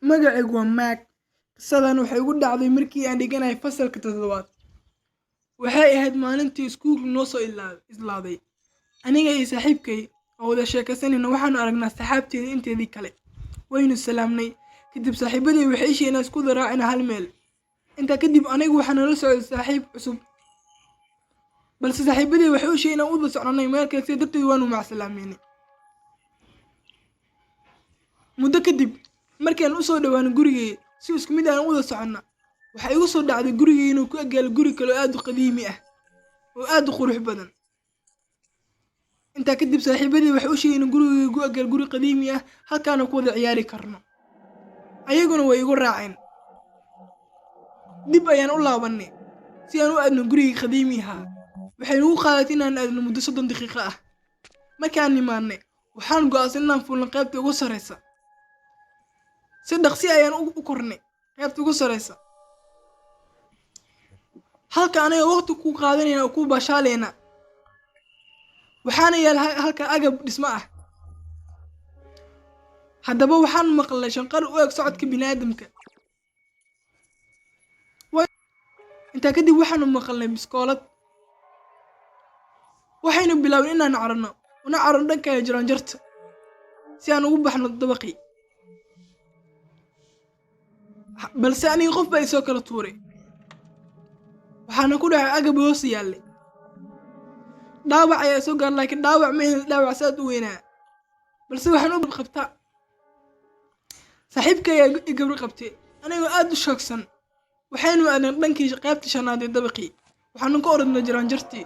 Magacaygu waa Mac. Qisadan waxay igu dhacday markii aan dhiganahay fasalka toddobaad. Waxay ahayd maalintii iskuulku noo soo idlaaday. Aniga iyo saaxiibkay oo wada sheekaysanayna waxaanu aragnaa saxaabteedii inteedii kale. Waynu salaamnay. Kadib saaxiibadii waxay sheegeen isku daraacina hal meel. Intaa kadib anigu waxaan la socday saaxiib cusub. Balse saaxiibadii waxay u sheegeen u wada soconay meel kale si darteed waanu macsalaameynay. Muddo kadib markii aan u soo dhawaanay gurigay si isku mid ah u wada soconna waxa igu soo dhacday gurigay inuu ku agaal guri kale oo aad u qadiimi ah oo aad u qurux badan. Intaa kadib saaxiibadii waxay u sheegeen gurigay ku agaal guri qadiimi ah halkaana ku wada ciyaari karno. Ayaguna way igu raaceen. Dib ayaan u laabanay si aan u aadno gurigay qadiimi ah. Waxay nagu qaadatay inaan aadno muddo 30 daqiiqo ah. Markaan nimaanay waxaan go'aansanay inaan fuulno qaybta ugu sareysa. Si dhaqsi ayaan u kornay qaybta ugu sareysa. Halka anaga waqti ku qaadanayna oo ku baashaaleyna. Waxaana yaal halka agab dhismo ah. Haddaba waxaan maqlay shanqar u eg socodka bini'aadamka. Intaa kadib waxaanu maqlay biskoolad. Waxaynu bilaabnay inaan cararno una cararno dhanka jaranjarta si aan ugu baxno dabaqii. balse aniga qof baa isoo kala tuuray. Waxaana ku dhacay agab hoos yaallay. Dhaawac ayaa soo gaar laakiin dhaawac ma ahayn dhaawac saad u weynaa. balse waxaan u qabtaa saaxiibkay ayaa i gabri qabtay anigoo aad u shoogsan. waxaynu aadnay dhankii qaybta shanaad ee dabaqii. waxaanu ka orodnay jaranjartii.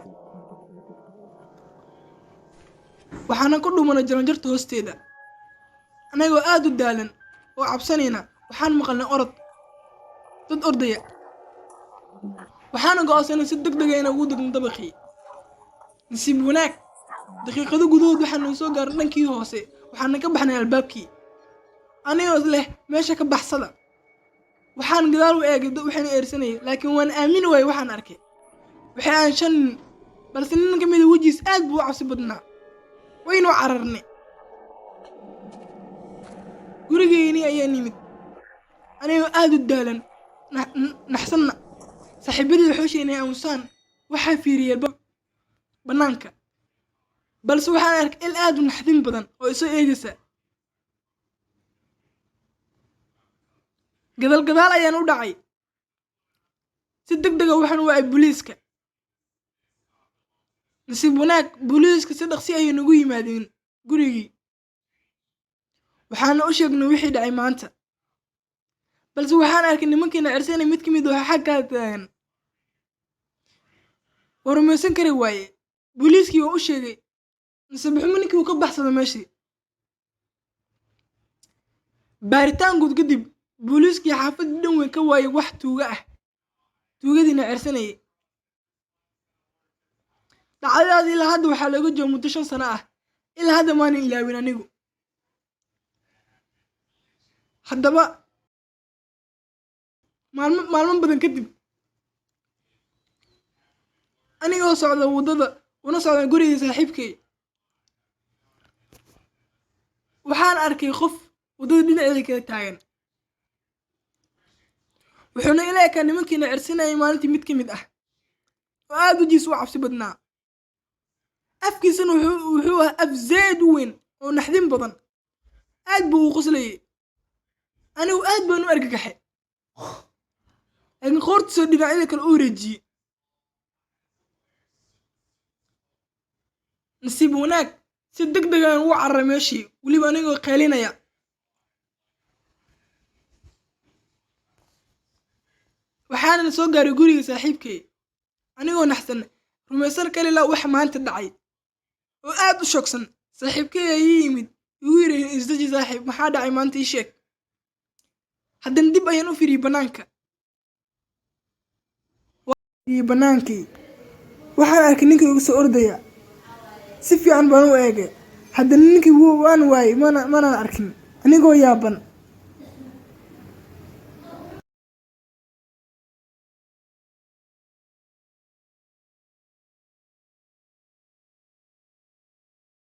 waxaana ku dhumanay jaranjarta hoosteeda. anagoo aad u daalan oo cabsanayna waxaan maqalnay orod dad ordaya. waxaana go'aansanay si degdeg ah inaan ugu degno dabaqii. nasiib wanaag daqiiqado gudahood waxaanu soo gaarnay dhankii hoose. waxaana ka baxnay albaabkii anigoo leh meesha ka baxsada. waxaan gadaal u eegay waxaan eersanay laakiin waan aamin waay waxaan arkay. waxay aan shan balse nin ka mid ah wajiis aad buu cabsi badnaa. waynu cararnay. gurigeeni ayaa nimid anigoo aad u daalan naxsanna. saaxiibadii waxay sheegeen aamusaan waxaa fiiriyay banaanka. balse waxaan arkay il aad u naxdin badan oo isoo eegaysa. gadaal ayaan u dhacay. si degdeg ah waxaan u wacay booliiska. nasiib wanaag booliiska si dhaqsi ayay nagu yimaadeen gurigii. waxaana u sheegnay wixii dhacay maanta. balse waxaan arkay nimankiina cirsanay mid ka mid ah xagga taagan. waan rumaysan kari waaye. booliiskii waa u sheegay nasiib xumo ninkii uu ka baxsaday meeshii. baaritaan guud kadib booliiskii xaafadii dhan weyn ka waayay wax tuuga ah. tuugadiina cirsanayay. dhacdadaadii ilaa hadda waxaa looga jooga muddo 5 sano ah. ilaa hadda maanan ilaawin anigu. haddaba maalmo badan kadib anigoo socda waddada una socda guriga saaxiibkay waxaan arkay qof waddada dhinaceeda kala taagan. wuxuuna ila ekaa nimankiina cirsanayay maalintii mid ka mid ah oo aad wajiis u cabsi badnaa. afkiisana wuxuu ahaa af zayd u weyn oo naxdin badan. aad buu u qoslayay. anigu aad baan u argagaxay. laakiin qoortiisoo dhinacyada kale u wareejiyey. nasiib wanaag si degdeg ah ugu cararay meeshii weliba anigoo qeylinaya. waxaana soo gaaray guriga saaxiibkay anigoo naxsan rumaysan kali la wax maanta dhacay oo aad u shoogsan. saaxiibkay ayaa yimid igu yiri isdaji saaxiib maxaa dhacay maanta ii sheeg. haddana dib ayaan u fiiriyay banaankii. waxaan arkay ninkii uga soo ordaya. si fiican baan u eegay. haddana ninkii waan waayay mana arkin anigoo yaaban.